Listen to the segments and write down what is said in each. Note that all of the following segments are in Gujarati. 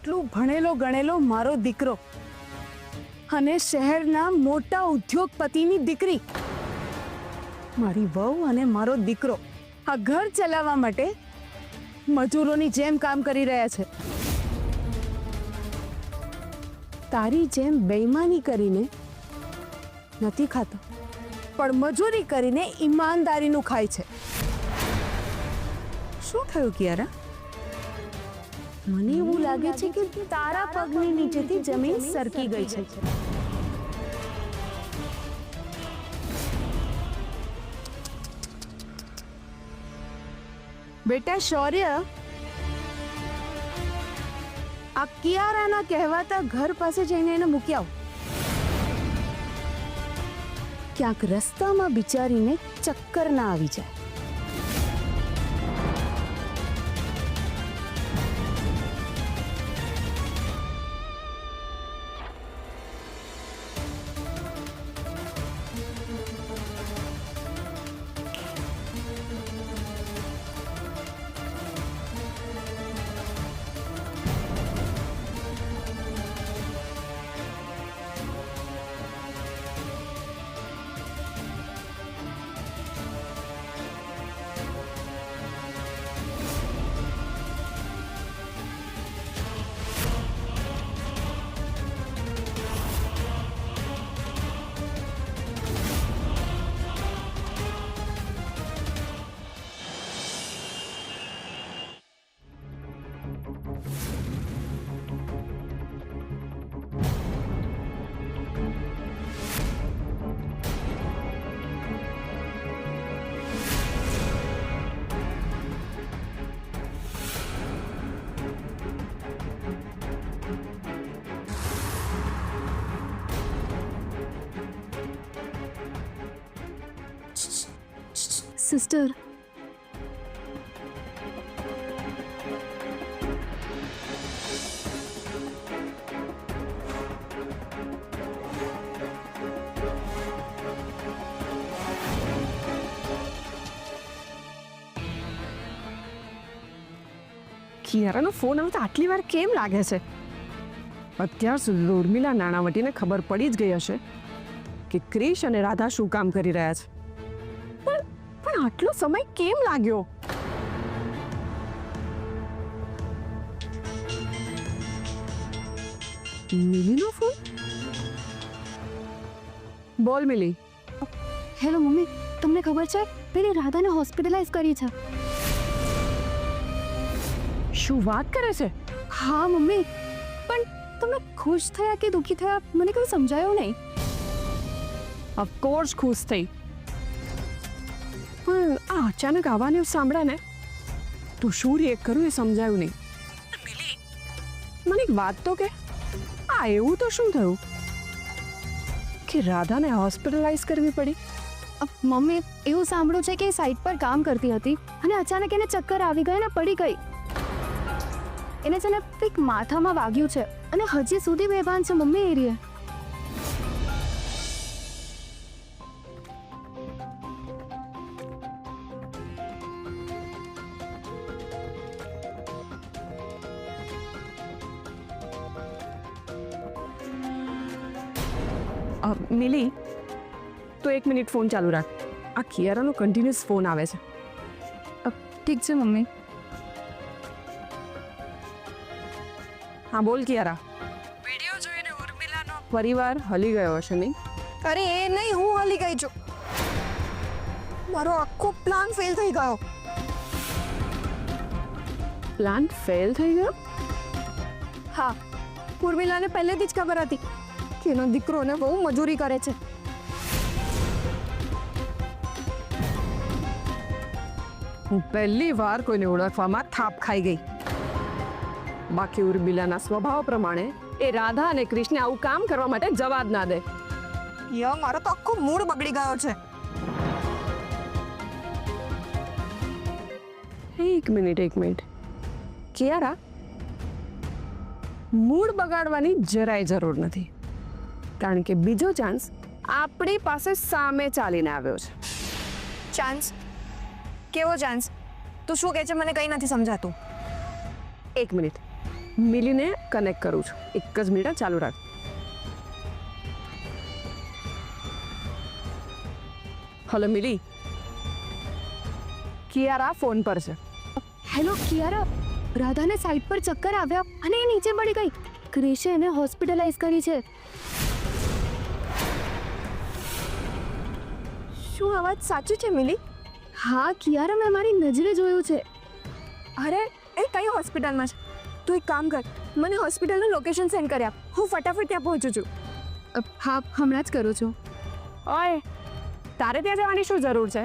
આટલું ભણેલો ગણેલો મારો દીકરો અને શહેરના મોટા ઉદ્યોગપતિની દીકરી, મારી વહુ અને મારો દીકરો આ ઘર ચલાવવા માટે મજૂરોની જેમ કામ કરી રહ્યા છે. તારી જેમ બેઈમાની કરીને નથી ખાતો, પણ મજૂરી કરીને ઈમાનદારીનું ખાય છે. શું થયું કિયારા? મને એવું લાગે છે કે તારા પગની નીચેથી જમીન સરકી ગઈ છે. બેટા શૌર્ય, આ કિયારાના કહેવાતા ઘર પાસે જઈને એને મૂકી આવ. ક્યાંક રસ્તામાં બિચારીને ચક્કર ના આવી જાય. સિસ્ટર, કિયારાનો ફોન આવતા આટલી વાર કેમ લાગે છે? અત્યાર સુધી ઉર્મિલા નાણાવટીને ખબર પડી જ ગઈ હશે કે ક્રિશ અને રાધા શું કામ કરી રહ્યા છે. પણ આટલો સમય કેમ લાગ્યો? મિલીનો ફોન? બોલ મિલી. હેલો મમ્મી, તમને ખબર છે પેલી રાધાને હોસ્પિટલાઇઝ કરી છે. શું વાત કરે છે? હા મમ્મી, પણ તમે ખુશ થયા કે દુઃખી થયા મને કંઈ સમજાયું નહીં. ઓફકોર્સ ખુશ થઈ, પણ આ અચાનક આવા ન્યૂઝ સાંભળ્યા ને તો શું રિએક્ટ કરું એ સમજાયું નહીં. મને એક વાત તો કે, આ એવું તો શું થયું કે રાધાને હોસ્પિટલાઇઝ કરવી પડી? મમ્મી, એવું સાંભળ્યું છે કે એ સાઇટ પર કામ કરતી હતી અને અચાનક એને ચક્કર આવી ગયા અને પડી ગઈ. એને છે ને કંઈક માથામાં વાગ્યું છે અને હજી સુધી બેભાન છે મમ્મી. એરીએ મિલી, તો 1 મિનિટ ફોન ચાલુ રાખ. આ કિયારાનો કન્ટિન્યુઅસ ફોન આવે છે. ઠીક છે મમ્મી. હા બોલ કિયારા. વિડીયો જોઈને ઉર્મિલાનો પરિવાર હલી ગયો હશે નહીં? અરે એ નહીં, હું હલી ગઈ છું. મારો આખો પ્લાન ફેલ થઈ ગયો. પ્લાન ફેલ થઈ ગયો? હા, ઉર્મિલાને પહેલેથી જ ખબર હતી કે એનો દીકરો ને બહુ મજૂરી કરે છે. હું પહેલી વાર કોઈને ઓળખવામાં થાપ ખાઈ ગઈ. બાકી ઉર્મિલાના સ્વભાવ પ્રમાણે એ રાધા અને કૃષ્ણ આવું કામ કરવા માટે જવા જ ના દે. મારો તો આખો મૂડ બગડી ગયો છે. એક મિનિટ કિયારા, મૂડ બગાડવાની જરાય જરૂર નથી, કારણ કે બીજો ચાન્સ આપણી પાસે સામે ચાલીને આવ્યો છે. ચાન્સ? કેવો ચાન્સ? તું શું કહે છે? મને કંઈ નથી સમજાતું. 1 મિનિટ. મિલીને કનેક્ટ કરું છું. એક જ મિનિટ ચાલુ રાખ. હલો મિલી, કિયારા ફોન પર છે. હેલો કિયારા, રાધાને સાઈડ પર ચક્કર આવ્યા અને એ નીચે પડી ગઈ. ક્રિશે એને હોસ્પિટલાઇઝ કરી છે. શું આ વાત સાચું છે મિલી? હા કિયારા, મેં મારી નજરે જોયું છે. અરે એ કઈ હોસ્પિટલમાં છે? તું એક કામ કર, મને હોસ્પિટલનું લોકેશન સેન્ડ કરી આપ. હું ફટાફટ ત્યાં પહોંચું છું. હા, હમણાં જ કરું છું. ઓય, તારે ત્યાં જવાની શું જરૂર છે?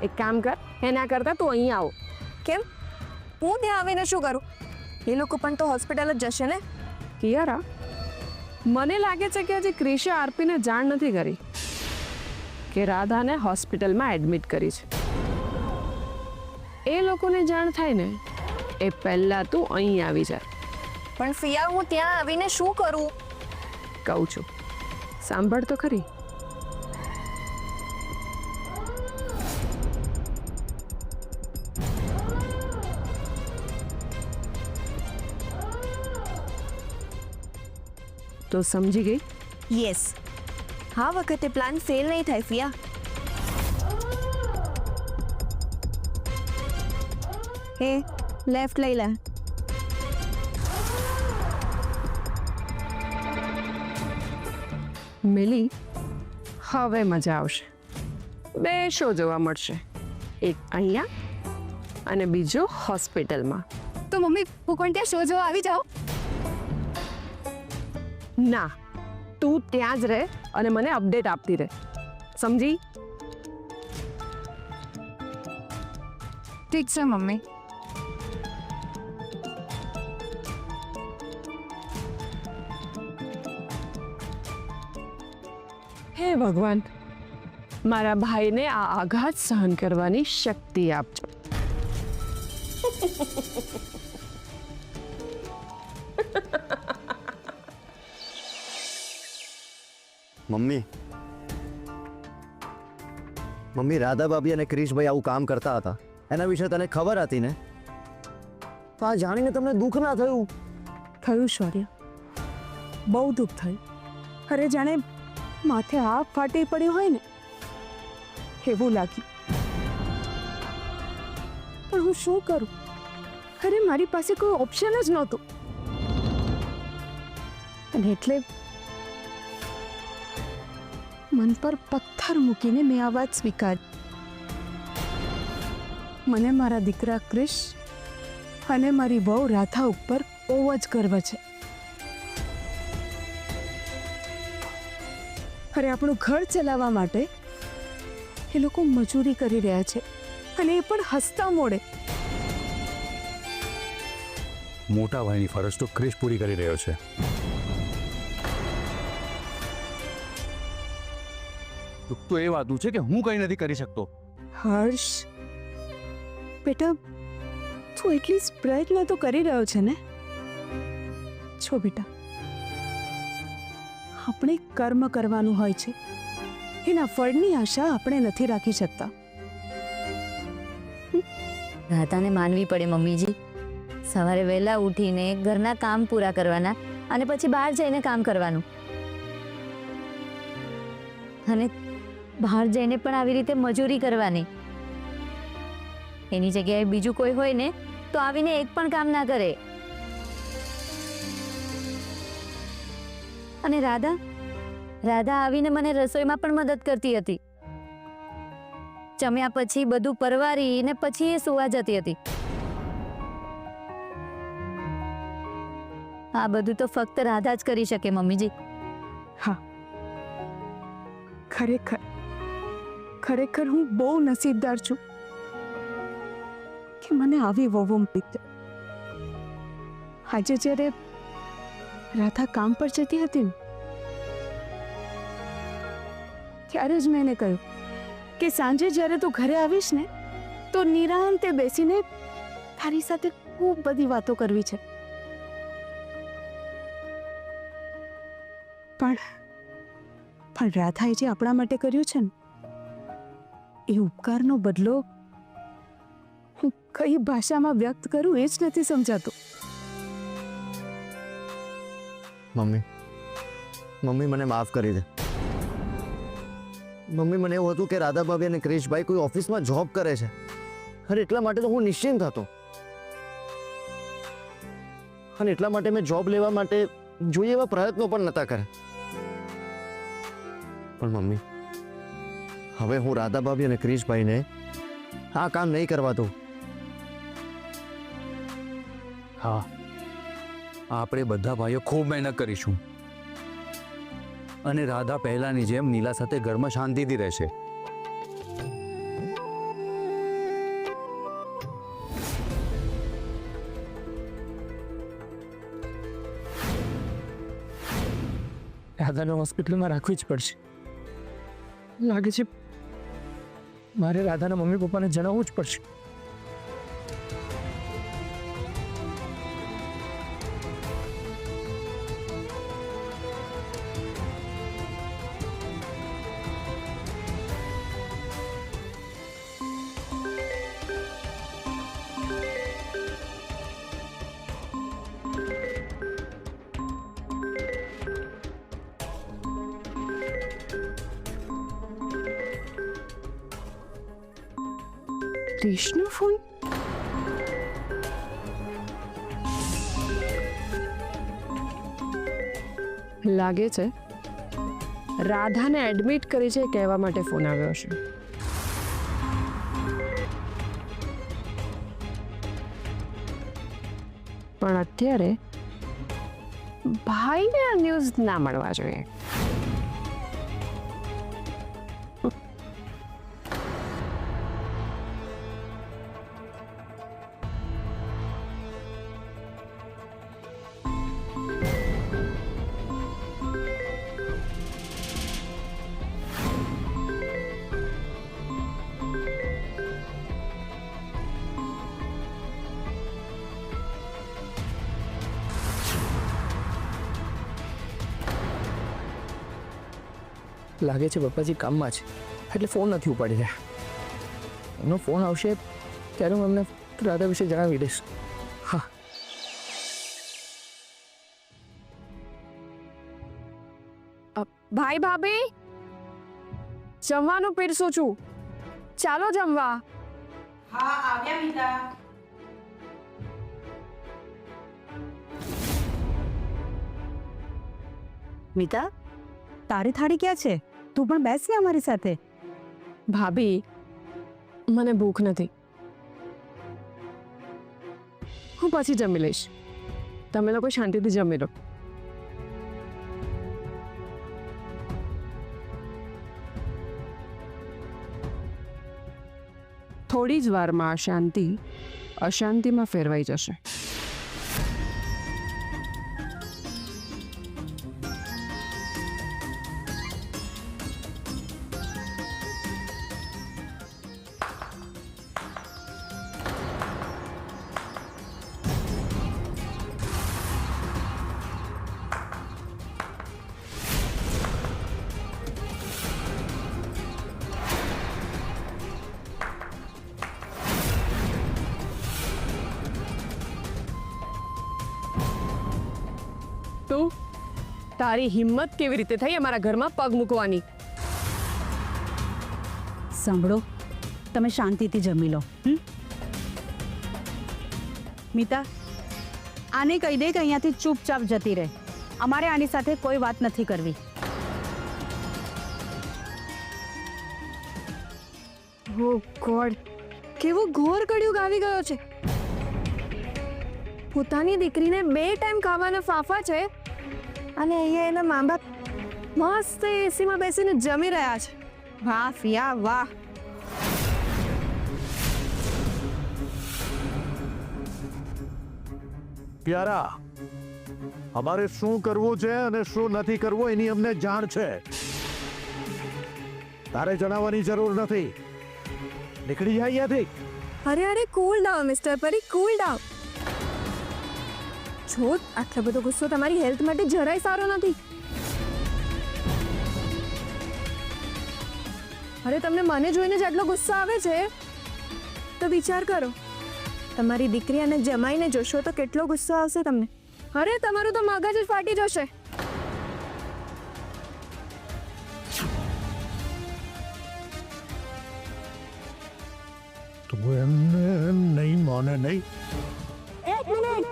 એક કામ કર, એના કરતાં તું અહીં આવો. કેમ? હું ત્યાં આવીને શું કરું? એ લોકો પણ તો હોસ્પિટલ જ જશે ને. કિયારા, મને લાગે છે કે હજી ક્રિશે આરપીને જાણ નથી કરી કે રાધાને હોસ્પિટલમાં એડમિટ કરી છે. એ લોકોને જાણ થાય ને એ પહેલાં તું અહીં આવી જા. પણ ફિયા, હું ત્યાં આવીને શું કરું? કહું છું, સાંભળ તો ખરી. તો સમજી ગઈ? યસ, હા વખતે પ્લાન ફેલ નહીં થાય ફિયા. હે, લેફ્ટ લઈ લે. મિલી, હવે મજા આવશે. બે શો જોવા મળશે, એક અહીંયા અને બીજો હોસ્પિટલમાં. તો મમ્મી, હું પણ ત્યાં શો જોવા આવી જાઉં? ના, તું ત્યાં જ રહે અને મને અપડેટ આપતી રહે, સમજી? ઠીક છે મમ્મી. હે ભગવાન, મારા ભાઈને આ આઘાત સહન કરવાની શક્તિ આપજો. મમ્મી, રાધા ભાભી અને ક્રિશભાઈ આવું કામ કરતા હતા, એના વિશે તને ખબર હતી ને? તો આ જાણીને તમને દુઃખ ના થયું? થયું શૌર્ય, બહુ દુઃખ થયું. અરે જાણે માથે આગ ફાટી પડી હોય ને એવું લાગ્યું. પણ હું શું કરું? અરે મારી પાસે કોઈ ઓપ્શન જ નહોતું. અને એટલે મન પર પથ્થર મૂકીને મેં આ વાત સ્વીકારી. મને મારા દીકરા ક્રિશ અને મારી વહુ રાધા ઉપર બહુ જ ગર્વ છે. અરે આપણું ઘર ચલાવવા માટે એ લોકો મજૂરી કરી રહ્યા છે, અને એ પણ હસતા મોડે. મોટા ભાઈની ફરજ તો ક્રિશ પૂરી કરી રહ્યો છે. દુઃખ તો એ વાતનું છે કે હું કંઈ નથી કરી શકતો. હર્ષ બેટા, તું એટલીસ્ટ પ્રયત્ન તો કરી રહ્યો છે ને? છો બેટા, આપણે કર્મ કરવાનું હોય છે, એના ફળની આશા આપણે નથી રાખી શકતા. રાધાને માનવી પડે મમ્મીજી. સવારે વહેલા ઉઠીને ઘરના કામ પૂરા કરવાના અને પછી બહાર જઈને કામ કરવાનું. અને બહાર જઈને પણ આવી રીતે મજૂરી કરવાની. એની જગ્યાએ બીજું કોઈ હોય ને તો આવીને એક પણ કામ ના કરે. અને રાધા આવીને મને રસોઈમાં પણ મદદ કરતી હતી. જમ્યા પછી બધું પરવારીને પછી એ સુવા જતી હતી. આ બધું તો ફક્ત રાધા જ કરી શકે મમ્મીજી. હા, ખરેખર હું બહુ નસીબદાર છું કે મને આવી વહુ મળી. આજે જ્યારે રાધા કામ પર જતી હતી ને ત્યારે જ મેં એને કહ્યું કે સાંજે જ્યારે તું ઘરે આવીશ ને તો નિરાંતે બેસીને તારી સાથે ખૂબ બધી વાતો કરવી છે. પણ રાધાએ જે આપણા માટે કર્યું છે ને એ ઉપકારનો બદલો હું કઈ ભાષામાં વ્યક્ત કરું એ જ નથી સમજાતું. મમ્મી મને માફ કરી દે. મમ્મી, મને એવું હતું કે રાધા ભાભી અને ક્રિશભાઈ કોઈ ઓફિસમાં જોબ કરે છે, અને એટલા માટે તો હું નિશ્ચિંત હતો, અને એટલા માટે મેં જોબ લેવા માટે જોઈએ એવા પ્રયત્નો પણ નહોતા કર્યા. પણ મમ્મી, હવે હું રાધા ભાભી અને ક્રિશભાઈને આ કામ નહીં કરવા દઉં. હા, આપણે બધા ભાઈઓ ખૂબ મહેનત કરીશું, અને રાધા પહેલાની જેમ નીલા સાથે ઘરમાં શાંતિથી રહેશે. રાધાને હોસ્પિટલમાં રાખવી જ પડશે. લાગે છે મારે રાધાના મમ્મી પપ્પાને જણાવવું જ પડશે. ક્રિશનો ફોન? લાગે છે રાધાને એડમિટ કરી છે કહેવા માટે ફોન આવ્યો છે. પણ અત્યારે ભાઈને આ ન્યૂઝ ના મળવા જોઈએ. લાગે છે પપ્પાજી કામમાં છે, એટલે ફોન નથી ઉપાડી રહ્યા. એનો ફોન આવશે ત્યારે હું એમને રાધા વિશે જણાવી દઈશ. હા, ભાઈ ભાભી, જમવાનું પીરસું છું, ચાલો જમવા. હા, આવ્યા મીતા. મિતા, તારી થાળી ક્યાં છે? તું પણ બેસ ને અમારી સાથે. ભાભી, મને ભૂખ નથી, હું પછી જમી લઈશ. તમે લોકો શાંતિથી જમી લો. થોડી જ વારમાં શાંતિ અશાંતિમાં ફેરવાઈ જશે. તું, તારી હિંમત કેવી રીતે થઈ અમારા ઘરમાં પગ મૂકવાની? સાંભળો, તમે શાંતિથી જમી લો. મિતા, આને કહી દે કે અહીંયાથી ચૂપચાપ જતી રહે. અમારે આની સાથે કોઈ વાત નથી કરવી. ઓ ગોડ, કેવો ઘોર કળિયુગ આવી ગયો છે. પોતાની દીકરીને 2 ટાઈમ ખાવાના ફાફા છે, અને અહીંયા એના મા બાપ મસ્ત એસીમાં બેસીને જમી રહ્યા છે. વાહ ફિયા વાહ. પ્યારા, અમારે શું કરવું છે અને શું નથી કરવું એની અમને જાણ છે. તારે જણાવવાની જરૂર નથી. નીકળી જાય અહીંયાથી. અરે અરે, કૂલ ડાઉન મિસ્ટર પરી, કૂલ ડાઉન. જો આટલો બધો ગુસ્સો તમારી હેલ્થ માટે જરાય સારો નથી. અરે તમને મને જોઈને જ આટલો ગુસ્સો આવે છે તો વિચાર કરો, તમારી દીકરી અને જમાઈને જોશો તો કેટલો ગુસ્સો આવશે તમને. અરે તમારું તો મગજ જ ફાટી જશે. તું એમને એમ નહીં માને નહીં. એક મિનિટ.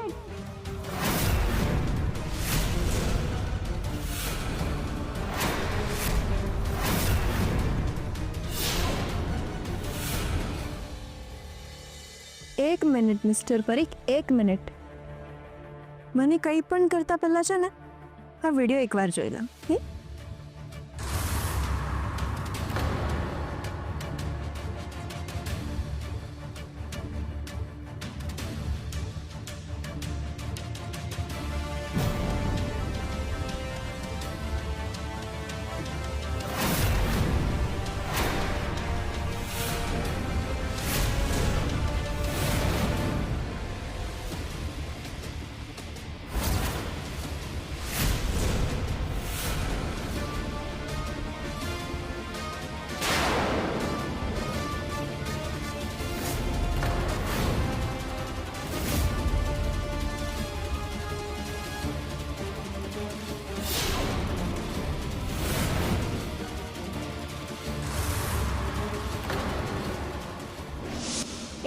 એક મિનિટ મિસ્ટર પરીખ, એક મિનિટ. મને કંઈ પણ કરતા પહેલા છે ને આ વિડીયો એકવાર જોઈ લો.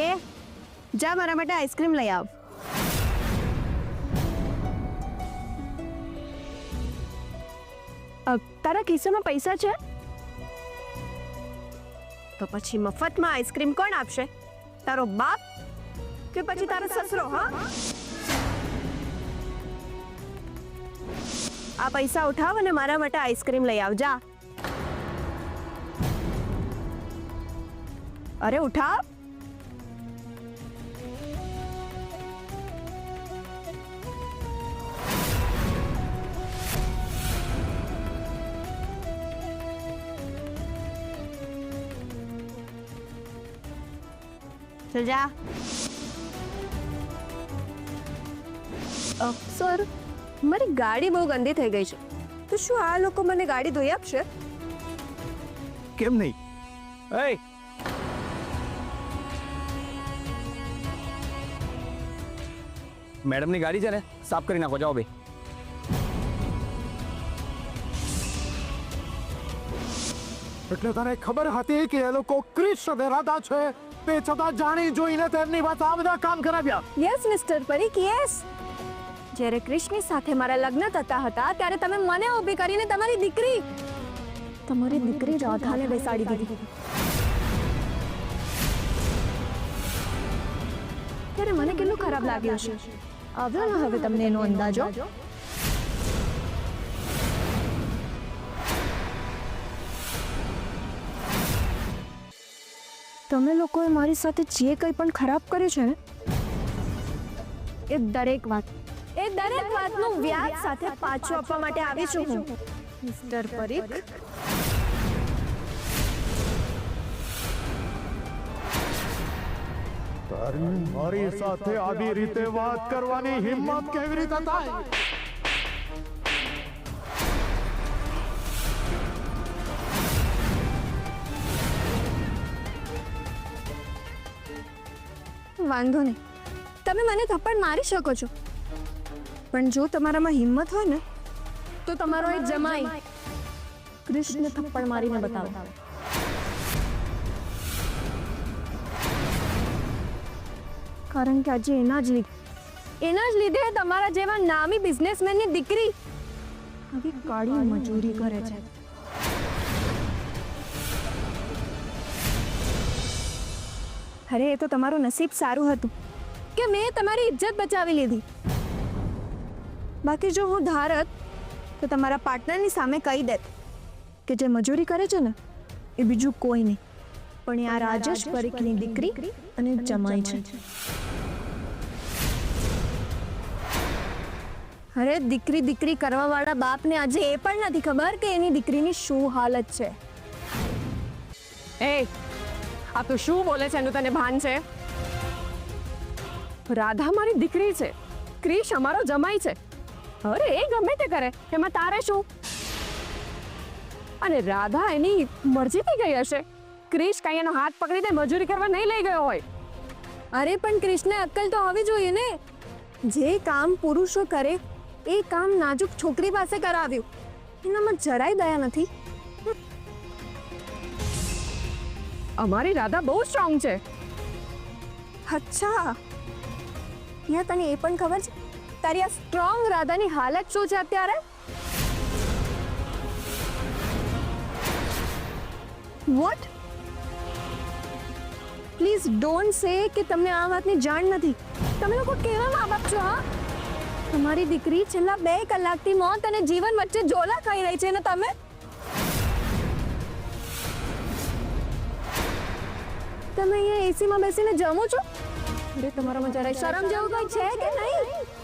એ જા મારા માટે આઈસ્ક્રીમ લઈ આવ. તારા ખિસ્સામાં પૈસા છે તો પછી મફતમાં આઈસ્ક્રીમ કોણ આપશે? તારો બાપ કે પછી તારો સસરો? હા, આ પૈસા ઉઠાવ અને મારા માટે આઈસ્ક્રીમ લઈ આવ. જા. અરે ઉઠાવ. ચલ જા. સર, મારી ગાડી બહુ ગંદી થઈ ગઈ છે, તો શું આ લોકો મને ગાડી ધોઈ આપશે? કેમ નહીં? એ મેડમની ગાડી છે ને સાફ કરી નાખો. જાઓ ભાઈ. એટલે તને ખબર હતી કે એ લોકો ક્રિશ અને રાધા છે, તે છતાં જાણી જોઈને તેમની પાસે આ બધા કામ કરાવ્યા? Yes mister Parikh, yes. જ્યારે કૃષ્ણની સાથે મારા લગ્ન થતા હતા ત્યારે તમે મને ઊભી કરીને તમારી દીકરી રાધાને બેસાડી દીધી. ત્યારે મને કેટલું ખરાબ લાગ્યું છે. આવ્યો ને હવે તમને એનો અંદાજો? તમે લોકોએ મારી સાથે જે કંઈ પણ ખરાબ કર્યું છે ને એ દરેક વાતનું વ્યાજ સાથે પાછું આપવા માટે આવી છું હું, મિસ્ટર પરીખ. મારી સાથે આવી રીતે વાત કરવાની હિંમત કેવી રીતે થાય? વાંધો નહીં, તમે મને થપ્પડ મારી શકો છો, પણ જો તમારામાં હિંમત હોય ને તો તમારો એક જમાઈ કૃષ્ણ થપ્પડ મારીને બતાવો. કારણ કે આજે એના જ લીધે તમારા જેવા નામી બિઝનેસમેનની દીકરી આવી કાળી મજૂરી કરે છે. અરે એ તો તમારું નસીબ સારું હતું કે મેં તમારી ઇજ્જત બચાવી લીધી. બાકી જો હું ધારત તો તમારા પાર્ટનરની સામે કહી દેત કે જે મજૂરી કરે છે ને એ બીજું કોઈ નહીં પણ એ આ રાજેશ પરીખની દીકરી અને જમાઈ છે. અરે દીકરી કરવા વાળા બાપને આજે એ પણ નથી ખબર કે એની દીકરીની શું હાલત છે. એ આ તો શું બોલે છે એનું તને ભાન છે? રાધા મારી દીકરી છે, ક્રિશ અમારો જમાઈ છે. અરે એ ગમે તે કરે, એમાં તારે શું? અને રાધા એની મરજીથી ગઈ હશે. ક્રિશ કઈ એનો હાથ પકડીને મજૂરી કરવા નહીં લઈ ગયો હોય. અરે પણ કૃષ્ણને અક્કલ તો હોવી જોઈએ ને. જે કામ પુરુષો કરે એ કામ નાજુક છોકરી પાસે કરાવ્યું, એનામાં જરાય દયા નથી. અમારી રાધા બહુ સ્ટ્રોંગ છે. અચ્છા યા તને એ પણ ખબર છે તારી આ સ્ટ્રોંગ રાધાની હાલત શું છે અત્યારે વોટ પ્લીઝ ડોન્ટ સે કે તમને આ વાતની જાણ નથી તમે લોકો કેવા મા બાપ છો હા તમારી દીકરી છેલ્લા 2 કલાકથી મોત અને જીવન વચ્ચે ઝોલા ખાઈ રહી છે ને તમે અહીંયા એસીમાં બેસીને જમો છો અરે તમારામાં જરાય શરમ જેવું કંઈ છે કે નહીં